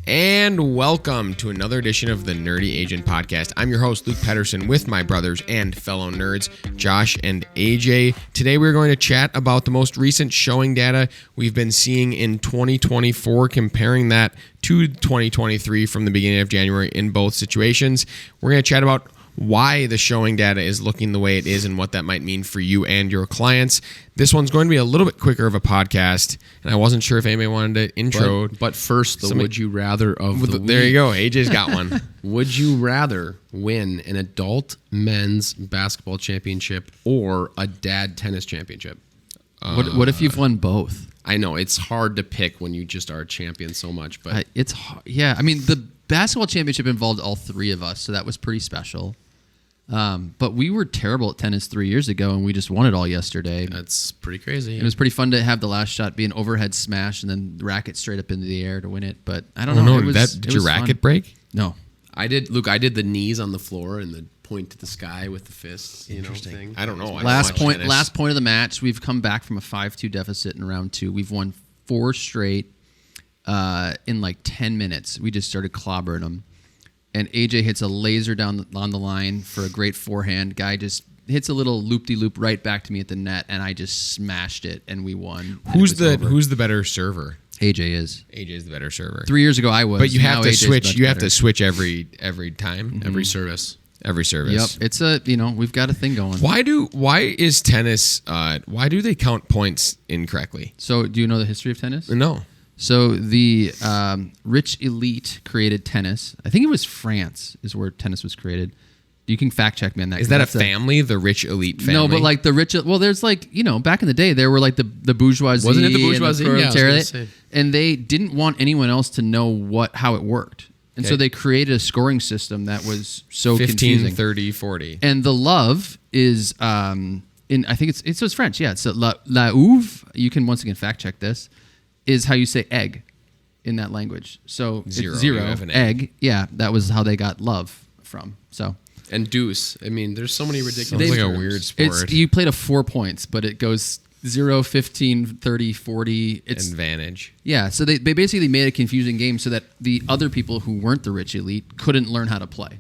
And welcome to another edition of the Nerdy Agent Podcast. I'm your host, Luke Pettersen, with my brothers and fellow nerds, Josh and AJ. Today we're going to chat about the most recent showing data we've been seeing in 2024, comparing that to 2023 from the beginning of January in both situations. We're going to chat about why the showing data is looking the way it is and what that might mean for you and your clients. This one's going to be a little bit quicker of a podcast, and I wasn't sure if anybody wanted to intro. But first, the would you rather of the week. There you go. AJ's got one. Would you rather win an adult men's basketball championship or a dad tennis championship? What if you've won both? I know it's hard to pick when you just are a champion so much, but It's hard. Yeah, I mean, the basketball championship involved all three of us, so that was pretty special. But we were terrible at tennis 3 years ago, and we just won it all yesterday. that's pretty crazy. It was pretty fun to have the last shot be an overhead smash and then the racket straight up into the air to win it. But I don't know. Did your racket break? No. I did the knees on the floor and the point to the sky with the fists. Thing. I don't know. Last point of the match. We've come back from a 5-2 deficit in round 2. We've won 4 straight in like 10 minutes. We just started clobbering them. And AJ hits a laser down on the line for a great forehand. Guy just hits a little loop-de-loop right back to me at the net, and I just smashed it, and we won. Who's the better server? AJ is. AJ's the better server. 3 years ago, I was. But you have to AJ's switch. much You have better. to switch every time, Mm-hmm. Every service. every service. Yep, it's we've got a thing going. Why is tennis? Why do they count points incorrectly? So, do you know the history of tennis? No. So the rich elite created tennis. I think it was France is where tennis was created. You can fact check me on that. Is that a family? The rich elite family? No, but like the rich. Well, there's like back in the day there were like the bourgeoisie. Wasn't it the bourgeoisie? And the Yeah, I was proletariat, gonna say. and they didn't want anyone else to know how it worked, and so Okay. they created a scoring system that was so 15, confusing. 30, 40. And the love is I think it's French. Yeah, so la ouve. You can once again fact check this. Is how you say egg in that language. So Zero, it's 0 you have an egg. Yeah, that was how they got love from. So And deuce. I mean, there's so many ridiculous Sounds like a terms. weird sport. you played a 4 points, but it goes 0, 15, 30, 40. It's Advantage. yeah. So they basically made a confusing game so that the other people who weren't the rich elite couldn't learn how to play.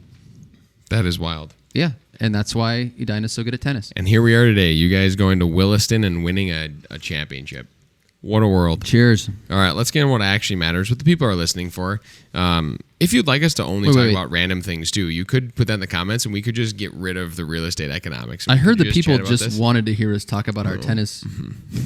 That is wild. Yeah, and that's why Edina's so good at tennis. And here we are today. You guys going to Williston and winning a championship. What a world. Cheers. All right, let's get into what actually matters, what the people are listening for. If you'd like us to only talk about random things too, you could put that in the comments and we could just get rid of the real estate economics. I heard Could that you people chat about just this? wanted to hear us talk about our tennis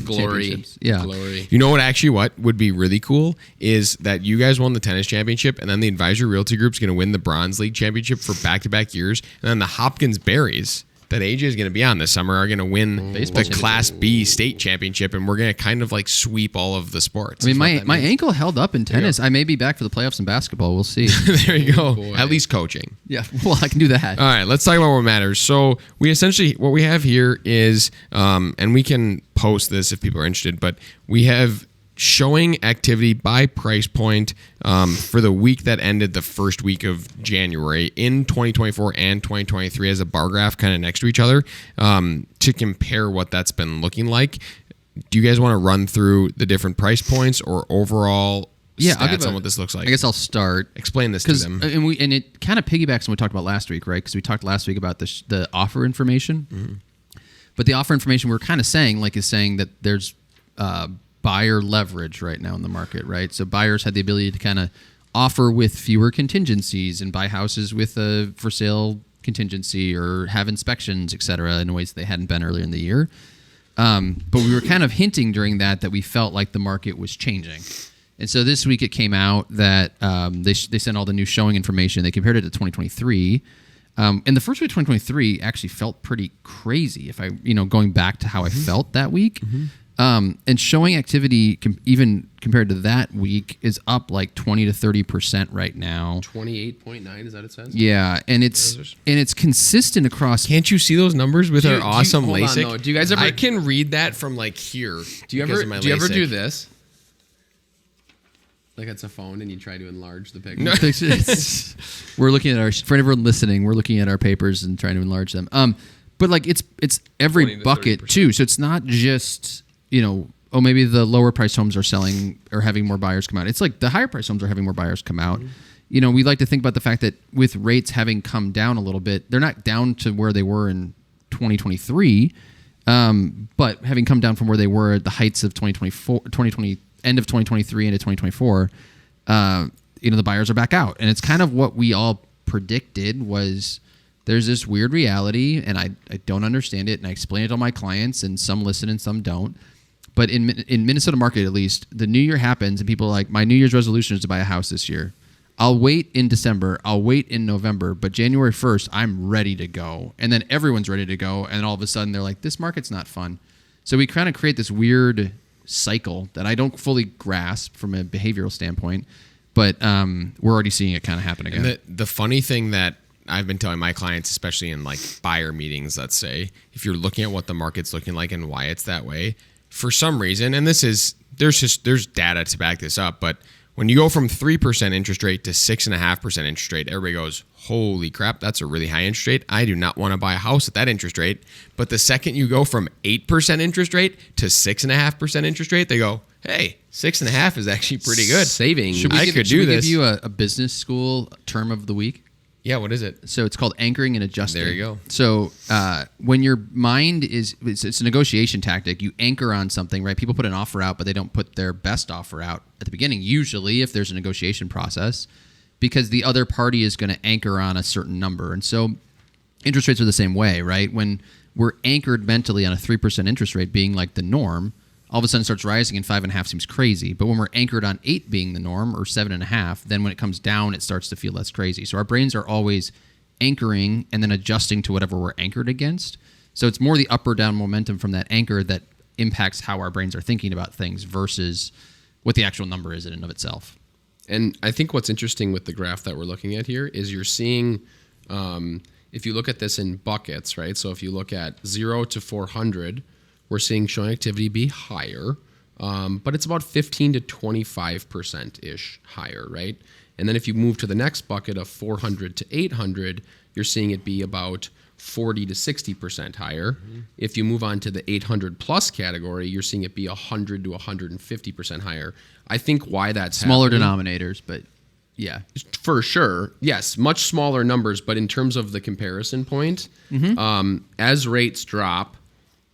Glory. championships. Yeah. Glory. You know what would be really cool is that you guys won the tennis championship and then the Advisor Realty Group's going to win the Bronze League championship for back-to-back years, and then the Hopkins Berries that AJ is going to be on this summer are going to win Baseball the Class B state championship, and we're going to kind of like sweep all of the sports. I mean, is what my that means. ankle held up in tennis. I may be back for the playoffs in basketball. We'll see. There you go. boy. At least coaching. Yeah, well, I can do that. All right, let's talk about what matters. So what we have here is, and we can post this if people are interested, but we have showing activity by price point for the week that ended the first week of January in 2024 and 2023 as a bar graph kind of next to each other to compare what that's been looking like. Do you guys want to run through the different price points or overall stats on what this looks like? I guess I'll start. Explain this to them. And it kind of piggybacks on what we talked about last week, right? Because we talked last week about the offer information. Mm-hmm. But the offer information we're kind of saying that there's buyer leverage right now in the market, right? So buyers had the ability to kind of offer with fewer contingencies and buy houses with a for sale contingency or have inspections, et cetera, in ways they hadn't been earlier in the year. But we were kind of hinting during that we felt like the market was changing. And so this week it came out that they sent all the new showing information. They compared it to 2023. And the first week of 2023 actually felt pretty crazy if going back to how I felt that week. And showing activity, even compared to that week, is up like 20 to 30% right now. 28.9 is that it says? Yeah, and it's consistent across. Can't you see those numbers with our awesome hold on, LASIK? no. Do you guys ever- I can read that from like here. Do you because ever of my do you ever LASIK. do this? Like it's a phone and you try to enlarge the picture. No. We're looking at for everyone listening, we're looking at our papers and trying to enlarge them. But like it's every 20 to bucket 30%. too, so it's not just oh, maybe the lower price homes are selling or having more buyers come out. It's like the higher price homes are having more buyers come out. We like to think about the fact that with rates having come down a little bit, they're not down to where they were in 2023, but having come down from where they were at the heights of 2020, end of 2023 into 2024, the buyers are back out. And it's kind of what we all predicted was there's this weird reality, and I don't understand it, and I explain it to all my clients, and some listen and some don't. But in Minnesota market, at least, the new year happens, and people are like, my New Year's resolution is to buy a house this year. I'll wait in December. I'll wait in November. But January 1st, I'm ready to go. And then everyone's ready to go. And all of a sudden, they're like, this market's not fun. So we kind of create this weird cycle that I don't fully grasp from a behavioral standpoint. But we're already seeing it kind of happen again. And the funny thing that I've been telling my clients, especially in like buyer meetings, let's say, if you're looking at what the market's looking like and why it's that way, for some reason, and there's data to back this up, but when you go from 3% interest rate to 6.5% interest rate, everybody goes, holy crap, that's a really high interest rate. I do not want to buy a house at that interest rate. But the second you go from 8% interest rate to 6.5% interest rate, they go, hey, 6.5 is actually pretty good. Saving. Should we give you a business school term of the week? Yeah, what is it? So it's called anchoring and adjusting. There you go. So when your mind it's a negotiation tactic, you anchor on something, right? People put an offer out, but they don't put their best offer out at the beginning, usually if there's a negotiation process, because the other party is going to anchor on a certain number. And so interest rates are the same way, right? When we're anchored mentally on a 3% interest rate being like the norm, all of a sudden it starts rising and 5.5 seems crazy. But when we're anchored on 8 being the norm or 7.5, then when it comes down, it starts to feel less crazy. So our brains are always anchoring and then adjusting to whatever we're anchored against. So it's more the up or down momentum from that anchor that impacts how our brains are thinking about things versus what the actual number is in and of itself. And I think what's interesting with the graph that we're looking at here is you're seeing, if you look at this in buckets, right? So if you look at 0 to 400, we're seeing showing activity be higher, but it's about 15 to 25%-ish higher, right? And then if you move to the next bucket of 400 to 800, you're seeing it be about 40 to 60% higher. Mm-hmm. If you move on to the 800 plus category, you're seeing it be 100 to 150% higher. I think why that's smaller denominators, but yeah. For sure. Yes, much smaller numbers, but in terms of the comparison point, as rates drop,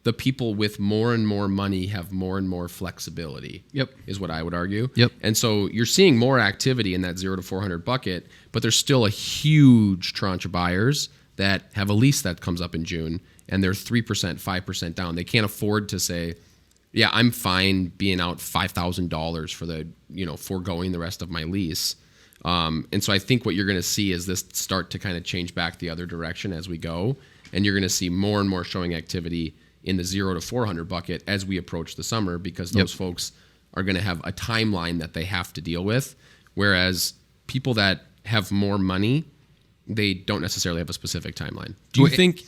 the people with more and more money have more and more flexibility. Yep. Is what I would argue. Yep. And so you're seeing more activity in that 0 to 400 bucket, but there's still a huge tranche of buyers that have a lease that comes up in June and they're 3%, 5% down. They can't afford to say, yeah, I'm fine being out $5,000 for the, foregoing the rest of my lease. And so I think what you're going to see is this start to kind of change back the other direction as we go. And you're going to see more and more showing activity in the 0 to 400 bucket as we approach the summer, because those folks are going to have a timeline that they have to deal with. Whereas people that have more money, they don't necessarily have a specific timeline. Do you think,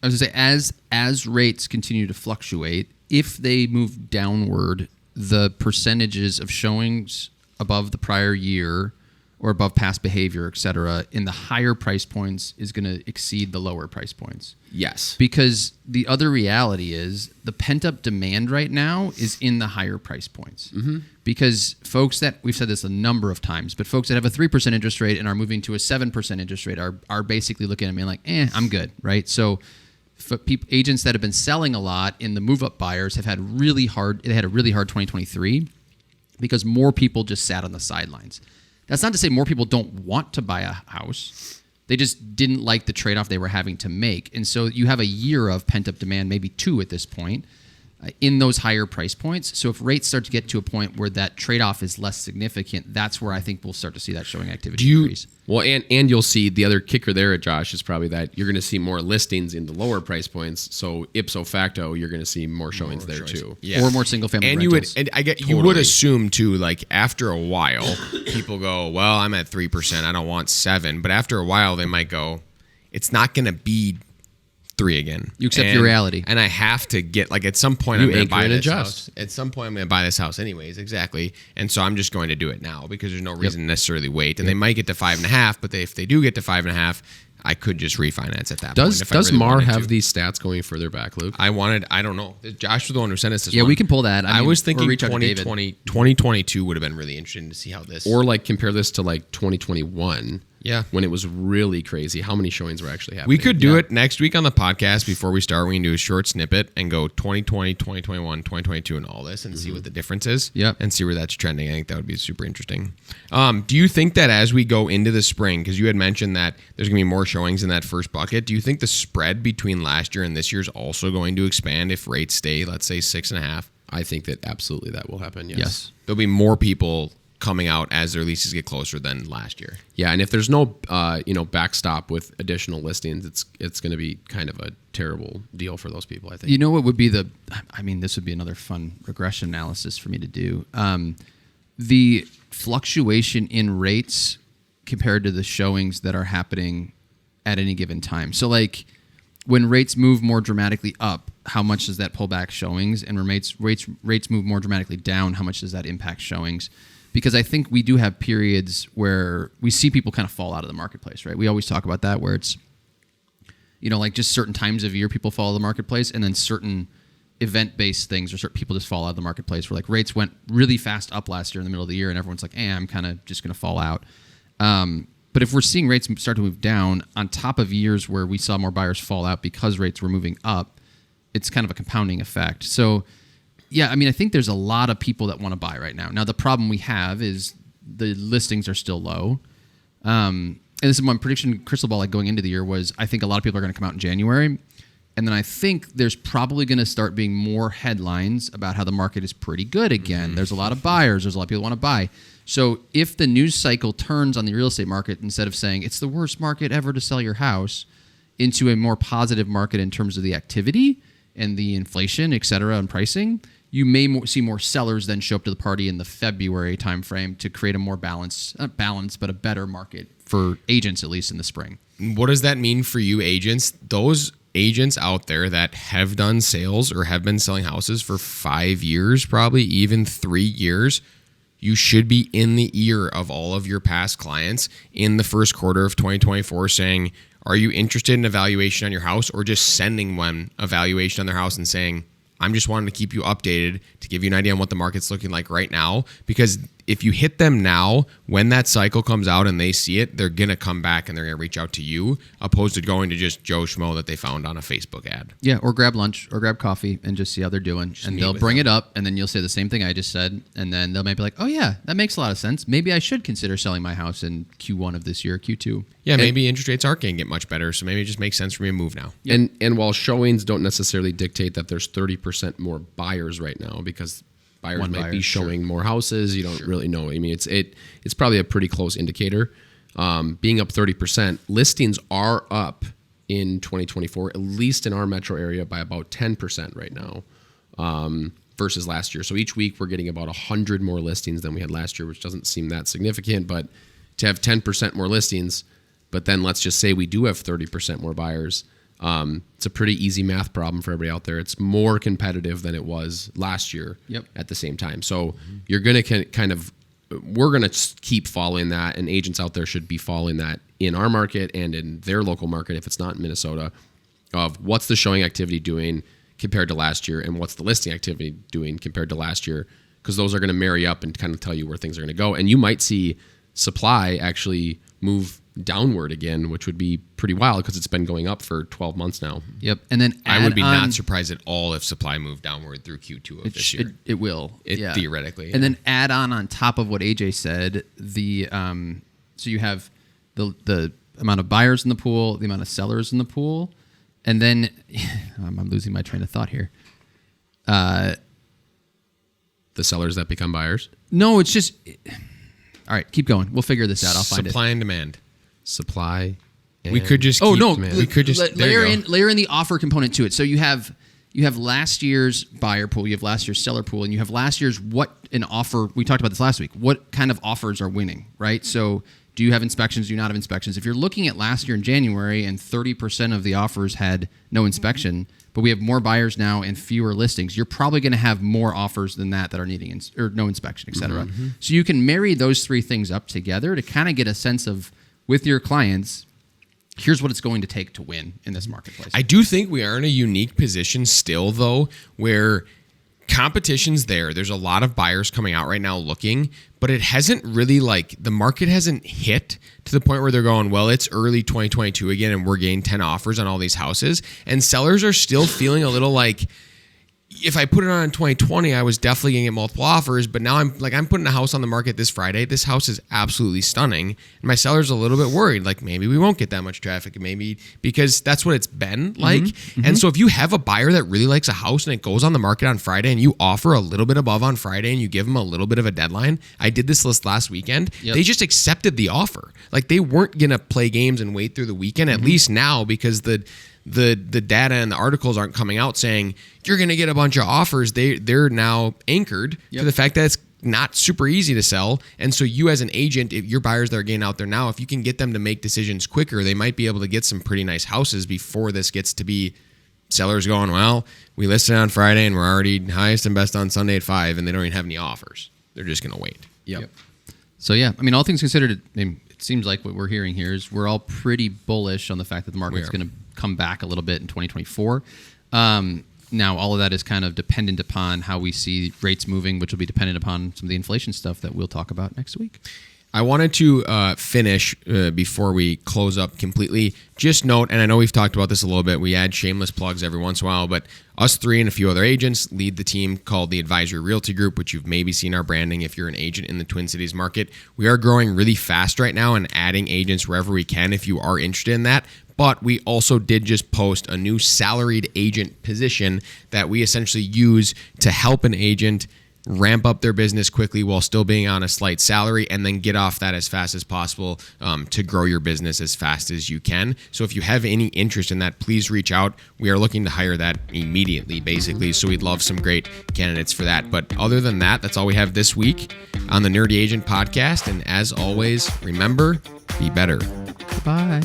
I was going to say, as rates continue to fluctuate, if they move downward, the percentages of showings above the prior year or above past behavior, et cetera, in the higher price points is going to exceed the lower price points? Yes. Because the other reality is the pent-up demand right now is in the higher price points. Mm-hmm. Because folks that, we've said this a number of times, but folks that have a 3% interest rate and are moving to a 7% interest rate are basically looking at me like, I'm good, right? So agents that have been selling a lot in the move-up buyers have had they had a really hard 2023 because more people just sat on the sidelines. That's not to say more people don't want to buy a house. They just didn't like the trade-off they were having to make. And so you have a year of pent-up demand, maybe 2 at this point, in those higher price points. So if rates start to get to a point where that trade-off is less significant, that's where I think we'll start to see that showing activity increase. Well, and you'll see the other kicker there, Josh, is probably that you're going to see more listings in the lower price points. So ipso facto, you're going to see more showings there too. Yeah. Or more single-family rentals. You would assume too, like after a while, people go, well, I'm at 3%, I don't want 7. But after a while, they might go, it's not going to be 3 again. You accept your reality. And I have to get, like, at some point I'm going to buy this house. At some point I'm going to buy this house anyways, exactly. And so I'm just going to do it now because there's no reason to necessarily wait. And they might get to 5.5, but if they do get to 5.5, I could just refinance at that point. Does If I really Mar wanted have to. these stats going further back, Luke? I don't know. Josh was the one who sent us this Yeah, one. we can pull that. I mean, was or thinking reach out to David. 2022 would have been really interesting to see how this. Or like compare this to like 2021. Yeah. When it was really crazy. How many showings were actually happening? We could do it next week on the podcast before we start. We can do a short snippet and go 2020, 2021, 2022, and all this and see what the difference is. Yep. And see where that's trending. I think that would be super interesting. Do you think that as we go into the spring, because you had mentioned that there's going to be more showings in that first bucket, do you think the spread between last year and this year is also going to expand if rates stay, let's say, 6.5? I think that absolutely that will happen. Yes. There'll be more people coming out as their leases get closer than last year. Yeah, and if there's no backstop with additional listings, it's going to be kind of a terrible deal for those people, I think. You know what would be this would be another fun regression analysis for me to do. The fluctuation in rates compared to the showings that are happening at any given time. So like when rates move more dramatically up, how much does that pull back showings? And when rates move more dramatically down, how much does that impact showings? Because I think we do have periods where we see people kind of fall out of the marketplace, right? We always talk about that where it's, like just certain times of year people fall out of the marketplace, and then certain event-based things or certain people just fall out of the marketplace where like rates went really fast up last year in the middle of the year and everyone's like, I'm kind of just going to fall out. But if we're seeing rates start to move down on top of years where we saw more buyers fall out because rates were moving up, it's kind of a compounding effect. So yeah, I mean, I think there's a lot of people that want to buy right now. Now, the problem we have is the listings are still low. And this is my prediction, crystal ball, like going into the year was, I think a lot of people are going to come out in January. And then I think there's probably going to start being more headlines about how the market is pretty good again. There's a lot of buyers. There's a lot of people who want to buy. So if the news cycle turns on the real estate market, instead of saying it's the worst market ever to sell your house, into a more positive market in terms of the activity and the inflation, et cetera, and pricing, you may see more sellers then show up to the party in the February timeframe to create a more not balanced, but a better market for agents, at least in the spring. What does that mean for you agents? Those agents out there that have done sales or have been selling houses for 5 years, probably even 3 years, you should be in the ear of all of your past clients in the first quarter of 2024 saying, are you interested in a valuation on your house, or just sending one a valuation on their house and saying, I'm just wanting to keep you updated to give you an idea on what the market's looking like right now. Because if you hit them now, when that cycle comes out and they see it, they're going to come back and they're going to reach out to you, opposed to going to just Joe Schmo that they found on a Facebook ad. Yeah, or grab lunch or grab coffee and just see how they're doing. And they'll bring it up, and then you'll say the same thing I just said. And then they'll maybe be like, oh yeah, that makes a lot of sense. Maybe I should consider selling my house in Q1 of this year, Q2. Yeah, maybe interest rates aren't going to get much better, so maybe it just makes sense for me to move now. And while showings don't necessarily dictate that there's 30% more buyers right now, because buyers might be showing more houses, you don't really know. I mean, it's probably a pretty close indicator. Being up 30%, listings are up in 2024, at least in our metro area, by about 10% right now versus last year. So each week we're getting about 100 more listings than we had last year, which doesn't seem that significant, but to have 10% more listings, but then let's just say we do have 30% more buyers. It's a pretty easy math problem for everybody out there. It's more competitive than it was last year at the same time. So you're going to we're going to keep following that, and agents out there should be following that in our market and in their local market, if it's not in Minnesota, of what's the showing activity doing compared to last year and what's the listing activity doing compared to last year, because those are going to marry up and kind of tell you where things are going to go. And you might see supply actually move downward again, which would be pretty wild because it's been going up for 12 months now. Yep. And then I would be not surprised at all if supply moved downward through Q2 of this year. It will. Theoretically. And then add on top of what AJ said, so you have the amount of buyers in the pool, the amount of sellers in the pool, and then I'm losing my train of thought here. The sellers that become buyers? No, it's just... All right, keep going. We'll figure this out. I'll find it. Supply and demand. Supply. We could just. We could just layer in the offer component to it. So you have last year's buyer pool, you have last year's seller pool, and you have last year's what an offer. We talked about this last week. What kind of offers are winning, right? So do you have inspections? Do you not have inspections? If you're looking at last year in January and 30% of the offers had no inspection, but we have more buyers now and fewer listings, you're probably going to have more offers than that are needing or no inspection, et cetera. Mm-hmm. So you can marry those three things up together to kind of get a sense of, with your clients, here's what it's going to take to win in this marketplace. I do think we are in a unique position still, though, where competition's there. There's a lot of buyers coming out right now looking, but it hasn't really the market hasn't hit to the point where they're going, well, it's early 2022 again, and we're getting 10 offers on all these houses. And sellers are still feeling a little like, if I put it on in 2020, I was definitely going to get multiple offers, but now I'm putting a house on the market this Friday. This house is absolutely stunning. And my seller's a little bit worried, like maybe we won't get that much traffic, maybe because that's what it's been like. And so if you have a buyer that really likes a house and it goes on the market on Friday and you offer a little bit above on Friday and you give them a little bit of a deadline. I did this list last weekend. Yep. They just accepted the offer. Like they weren't going to play games and wait through the weekend, at least now, because the data and the articles aren't coming out saying you're going to get a bunch of offers. They're now anchored to the fact that it's not super easy to sell. And so you as an agent, if your buyers that are getting out there now, if you can get them to make decisions quicker, they might be able to get some pretty nice houses before this gets to be sellers going, well, we listed on Friday and we're already highest and best on Sunday at 5 and they don't even have any offers. They're just going to wait. Yep. So yeah, I mean, all things considered, it seems like what we're hearing here is we're all pretty bullish on the fact that the market's going to come back a little bit in 2024. Now, all of that is kind of dependent upon how we see rates moving, which will be dependent upon some of the inflation stuff that we'll talk about next week. I wanted to finish before we close up completely. Just note, and I know we've talked about this a little bit, we add shameless plugs every once in a while, but us three and a few other agents lead the team called the Advisory Realty Group, which you've maybe seen our branding if you're an agent in the Twin Cities market. We are growing really fast right now and adding agents wherever we can if you are interested in that. But we also did just post a new salaried agent position that we essentially use to help an agent ramp up their business quickly while still being on a slight salary, and then get off that as fast as possible to grow your business as fast as you can. So if you have any interest in that, please reach out. We are looking to hire that immediately, basically. So we'd love some great candidates for that. But other than that, that's all we have this week on the Nerdy Agent Podcast. And as always, remember, be better. Bye.